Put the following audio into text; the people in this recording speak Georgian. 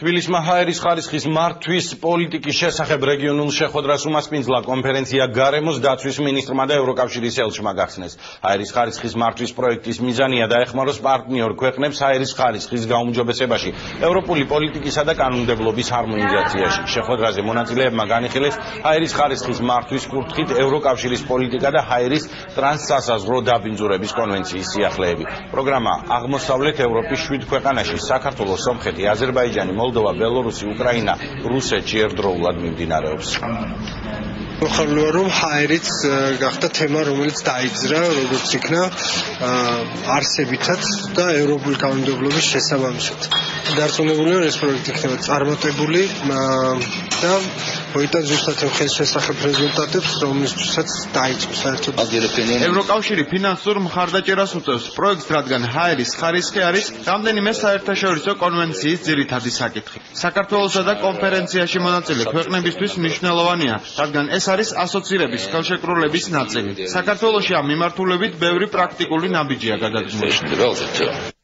თბილისმა ჰაერის ხარისხის მართვის პოლიტიკის შესახებ რეგიონულ შეხვედრას უმასპინძლა კონფერენცია გარემოს დაცვის მინისტრმა და ევროკავშირის ელჩმა გახსნეს. ჰაერის ხარისხის მართვის პროექტის მიზანია დაეხმაროს პარტნიორ ქვეყნებს ჰაერის ხარისხის გაუმჯობესებაში, ევროპული პოლიტიკისა და კანონმდებლობის ჰარმონიზაციაში. შეხვედრაზე მონაწილეებმა განიხილეს ჰაერის ხარისხის მართვის კუთხით ევროკავშირის პოლიტიკა და ჰაერის ტრანსსასაზღვრო დაბინძურების კონვენციის სიახლეები. პროგრამა აღმოსავლეთ ევროპის 7 ქვეყანაში საქართველოს, სომხეთი, აზერბაიჯანი, მოლდოვა, ბელორუსი, უკრაინა, რუსეთში ერთდროულად მიმდინარეობს. მოხარულია რომ ჰაერიც გახდა თემა, რომელიც დაიძრა, როგორც იქნა არსებითაც და ევროპული კანონმდებლობის შესაბამისად. დარწმუნებული ვარ, ეს პროექტი იქნება წარმატებული და მოიტანს ზუსტად ხეს შესახებ რეზულტატებს, რომლისთვისაც დაიწყო საერთოდ. ევროკავშირი ფინანსურ მხარდაჭერას უწევს პროექტს, რადგან ჰაერის ხარისხი არის რამდენიმე საერთაშორისო კონვენციის ძირითადი საკითხი. საქართველოსა და კონფერენციაში მონაწილე ქვეყნებისთვის მნიშვნელოვანია, რადგან ეს არის ასოცირების ხელშეკრულების ნაწილი. საქართველოში ამ მიმართულებით ბევრი პრაქტიკული ნაბიჯია გადადგმული.